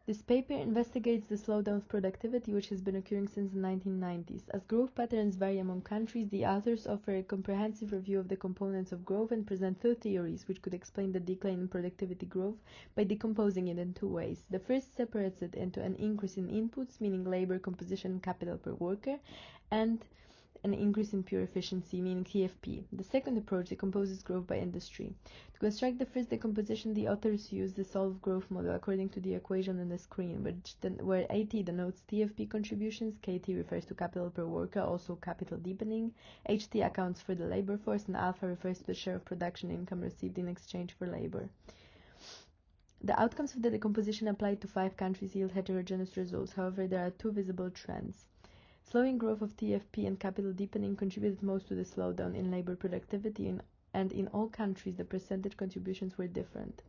This paper investigates the slowdown of productivity which has been occurring since the 1990s. As growth patterns vary among countries, the authors offer a comprehensive review of the components of growth and present two theories which could explain the decline in productivity growth by decomposing it in two ways. The first separates it into an increase in inputs, meaning labor composition and capital per worker, and an increase in pure efficiency, meaning TFP. The second approach decomposes growth by industry. To construct the first decomposition, the authors use the solved growth model according to the equation on the screen, where AT denotes TFP contributions, KT refers to capital per worker, also capital deepening, HT accounts for the labor force, and alpha refers to the share of production income received in exchange for labor. The outcomes of the decomposition applied to 5 countries yield heterogeneous results. However, there are two visible trends. Slowing growth of TFP and capital deepening contributed most to the slowdown in labor productivity, and in all countries the percentage contributions were different.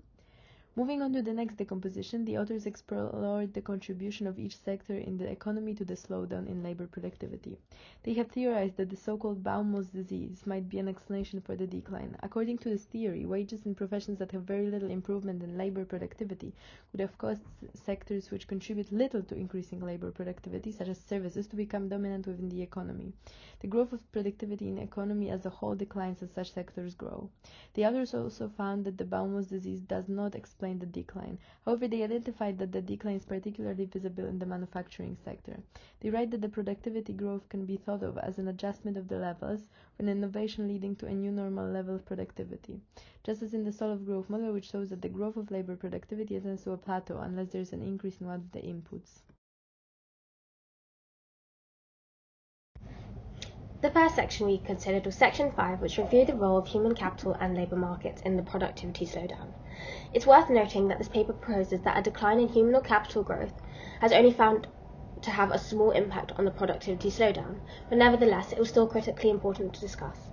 Moving on to the next decomposition, the authors explored the contribution of each sector in the economy to the slowdown in labor productivity. They have theorized that the so-called Baumol's disease might be an explanation for the decline. According to this theory, wages in professions that have very little improvement in labor productivity would have caused sectors which contribute little to increasing labor productivity, such as services, to become dominant within the economy. The growth of productivity in the economy as a whole declines as such sectors grow. The authors also found that the Baumol's disease does not explain the decline. However, they identified that the decline is particularly visible in the manufacturing sector. They write that the productivity growth can be thought of as an adjustment of the levels, with innovation leading to a new normal level of productivity. Just as in the solved growth model, which shows that the growth of labor productivity tends to a plateau unless there is an increase in one of the inputs. The first section we considered was Section 5, which reviewed the role of human capital and labour markets in the productivity slowdown. It's worth noting that this paper proposes that a decline in human or capital growth has only found to have a small impact on the productivity slowdown, but nevertheless it was still critically important to discuss.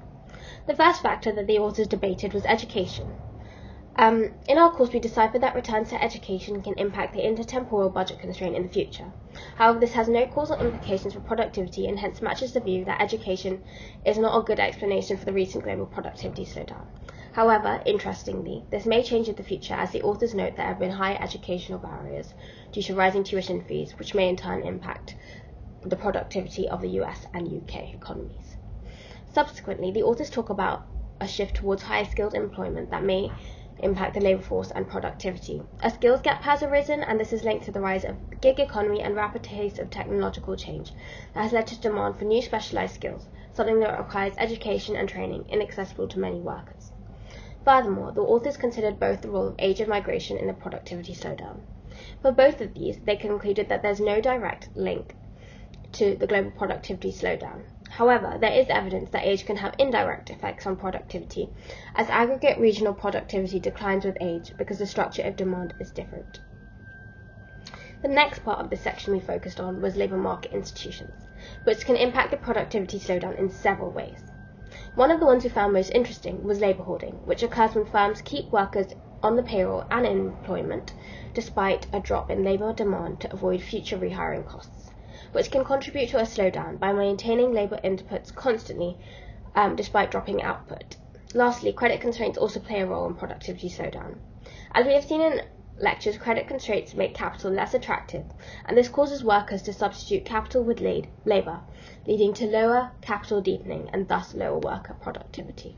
The first factor that the authors debated was education. In our course, we deciphered that returns to education can impact the intertemporal budget constraint in the future. However, this has no causal implications for productivity and hence matches the view that education is not a good explanation for the recent global productivity slowdown. However, interestingly, this may change in the future as the authors note there have been higher educational barriers due to rising tuition fees, which may in turn impact the productivity of the US and UK economies. Subsequently, the authors talk about a shift towards higher skilled employment that may impact the labour force and productivity. A skills gap has arisen, and this is linked to the rise of gig economy and rapid pace of technological change that has led to demand for new specialised skills, something that requires education and training inaccessible to many workers. Furthermore, the authors considered both the role of age and migration in the productivity slowdown. For both of these, they concluded that there's no direct link to the global productivity slowdown. However, there is evidence that age can have indirect effects on productivity, as aggregate regional productivity declines with age because the structure of demand is different. The next part of this section we focused on was labour market institutions, which can impact the productivity slowdown in several ways. One of the ones we found most interesting was labour hoarding, which occurs when firms keep workers on the payroll and in employment despite a drop in labour demand to avoid future rehiring costs, which can contribute to a slowdown by maintaining labour inputs constantly despite dropping output. Lastly, credit constraints also play a role in productivity slowdown. As we have seen in lectures, credit constraints make capital less attractive, and this causes workers to substitute capital with labour, leading to lower capital deepening and thus lower worker productivity.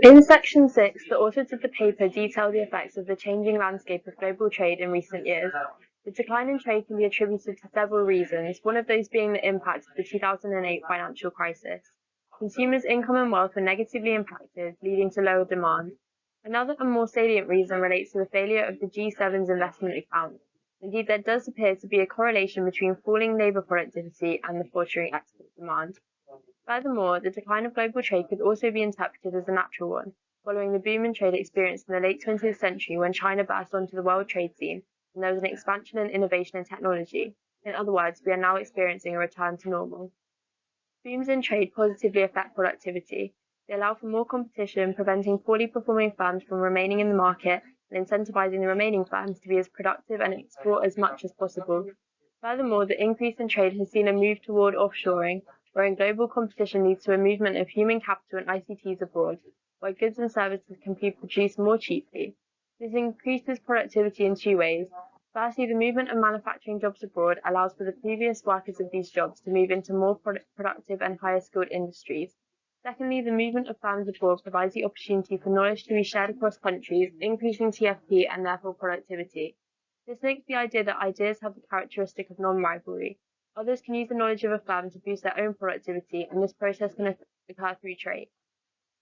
In Section 6, the authors of the paper detail the effects of the changing landscape of global trade in recent years. The decline in trade can be attributed to several reasons, one of those being the impact of the 2008 financial crisis. Consumers' income and wealth were negatively impacted, leading to lower demand. Another and more salient reason relates to the failure of the G7's investment account. Indeed, there does appear to be a correlation between falling labour productivity and the faltering export demand. Furthermore, the decline of global trade could also be interpreted as a natural one, following the boom in trade experienced in the late 20th century when China burst onto the world trade scene and there was an expansion in innovation and technology. In other words, we are now experiencing a return to normal. Booms in trade positively affect productivity. They allow for more competition, preventing poorly performing firms from remaining in the market and incentivizing the remaining firms to be as productive and export as much as possible. Furthermore, the increase in trade has seen a move toward offshoring, wherein global competition leads to a movement of human capital and ICTs abroad, where goods and services can be produced more cheaply. This increases productivity in two ways. Firstly, the movement of manufacturing jobs abroad allows for the previous workers of these jobs to move into more productive and higher skilled industries. Secondly, the movement of firms abroad provides the opportunity for knowledge to be shared across countries, increasing TFP and therefore productivity. This links the idea that ideas have the characteristic of non-rivalry. Others can use the knowledge of a firm to boost their own productivity, and this process can occur through trade.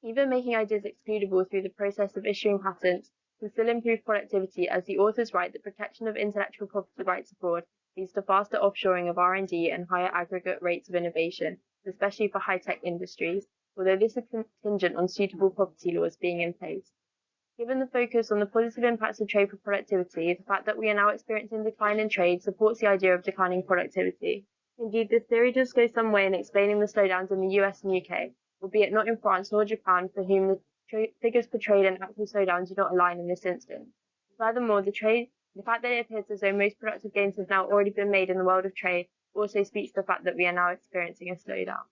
Even making ideas excludable through the process of issuing patents can still improve productivity, as the authors write that protection of intellectual property rights abroad leads to faster offshoring of R&D and higher aggregate rates of innovation, especially for high-tech industries, although this is contingent on suitable property laws being in place. Given the focus on the positive impacts of trade for productivity, the fact that we are now experiencing decline in trade supports the idea of declining productivity. Indeed, this theory does go some way in explaining the slowdowns in the US and UK, albeit not in France nor Japan, for whom the figures for trade and actual slowdowns do not align in this instance. Furthermore, the fact that it appears as though most productive gains have now already been made in the world of trade also speaks to the fact that we are now experiencing a slowdown.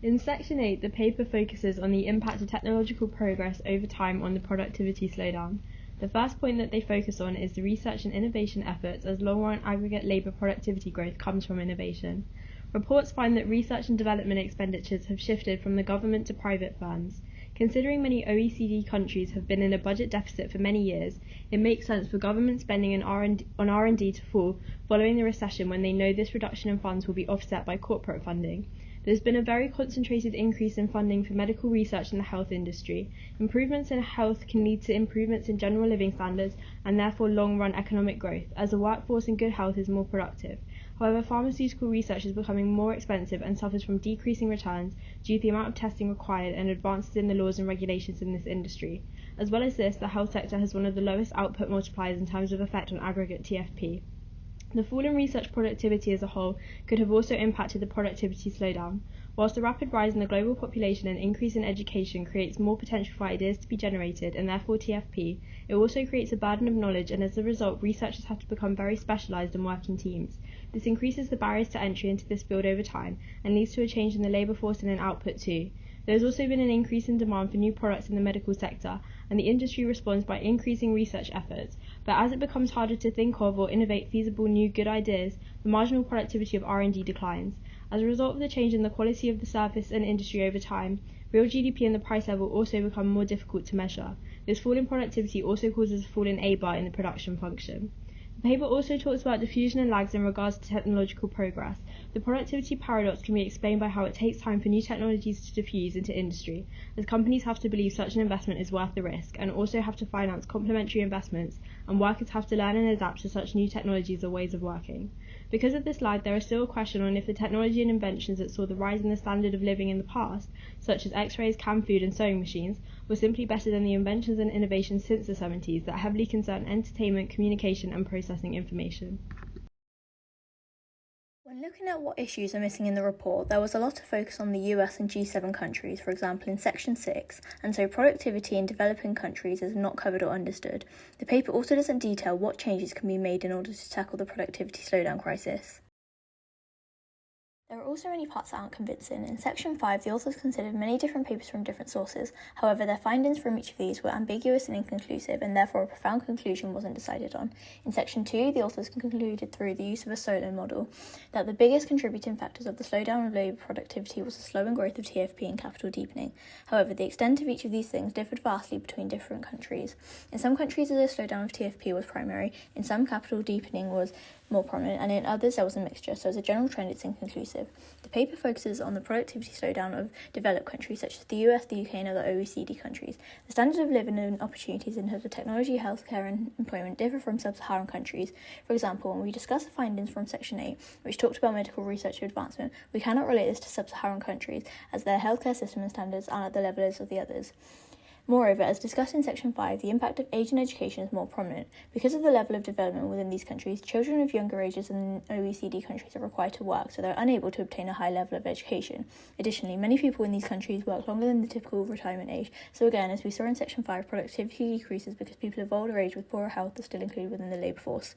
In Section 8, the paper focuses on the impact of technological progress over time on the productivity slowdown. The first point that they focus on is the research and innovation efforts, as long-run aggregate labour productivity growth comes from innovation. Reports find that research and development expenditures have shifted from the government to private firms. Considering many OECD countries have been in a budget deficit for many years, it makes sense for government spending on R&D to fall following the recession, when they know this reduction in funds will be offset by corporate funding. There's been a very concentrated increase in funding for medical research in the health industry. Improvements in health can lead to improvements in general living standards and therefore long-run economic growth, as the workforce in good health is more productive. However, pharmaceutical research is becoming more expensive and suffers from decreasing returns due to the amount of testing required and advances in the laws and regulations in this industry. As well as this, the health sector has one of the lowest output multipliers in terms of effect on aggregate TFP. The fall in research productivity as a whole could have also impacted the productivity slowdown. Whilst the rapid rise in the global population and increase in education creates more potential for ideas to be generated and therefore TFP, it also creates a burden of knowledge, and as a result, researchers have to become very specialised and work in teams. This increases the barriers to entry into this field over time and leads to a change in the labour force and in output too. There has also been an increase in demand for new products in the medical sector, and the industry responds by increasing research efforts. But as it becomes harder to think of or innovate feasible new good ideas, the marginal productivity of R&D declines. As a result of the change in the quality of the service and industry over time, real GDP and the price level also become more difficult to measure. This fall in productivity also causes a fall in A bar in the production function. The paper also talks about diffusion and lags in regards to technological progress. The productivity paradox can be explained by how it takes time for new technologies to diffuse into industry, as companies have to believe such an investment is worth the risk and also have to finance complementary investments, and workers have to learn and adapt to such new technologies or ways of working. Because of this lag, there is still a question on if the technology and inventions that saw the rise in the standard of living in the past, such as X-rays, canned food and sewing machines, were simply better than the inventions and innovations since the 70s that heavily concern entertainment, communication and processing information. When looking at what issues are missing in the report, there was a lot of focus on the US and G7 countries, for example in Section 6, and so productivity in developing countries is not covered or understood. The paper also doesn't detail what changes can be made in order to tackle the productivity slowdown crisis. There are also many parts that aren't convincing. In Section 5, the authors considered many different papers from different sources. However, their findings from each of these were ambiguous and inconclusive, and therefore a profound conclusion wasn't decided on. In Section 2, the authors concluded through the use of a solo model that the biggest contributing factors of the slowdown of labour productivity was the slowing growth of TFP and capital deepening. However, the extent of each of these things differed vastly between different countries. In some countries, the slowdown of TFP was primary, in some capital deepening was more prominent, and in others there was a mixture, so as a general trend it's inconclusive. The paper focuses on the productivity slowdown of developed countries such as the US, the UK and other OECD countries. The standard of living and opportunities in terms of technology, healthcare and employment differ from sub-Saharan countries. For example, when we discuss the findings from Section 8, which talked about medical research advancement, we cannot relate this to sub-Saharan countries, as their healthcare system and standards aren't at the level of the others. Moreover, as discussed in Section 5, the impact of age and education is more prominent. Because of the level of development within these countries, children of younger ages than OECD countries are required to work, so they're unable to obtain a high level of education. Additionally, many people in these countries work longer than the typical retirement age, so again, as we saw in Section 5, productivity decreases because people of older age with poorer health are still included within the labour force.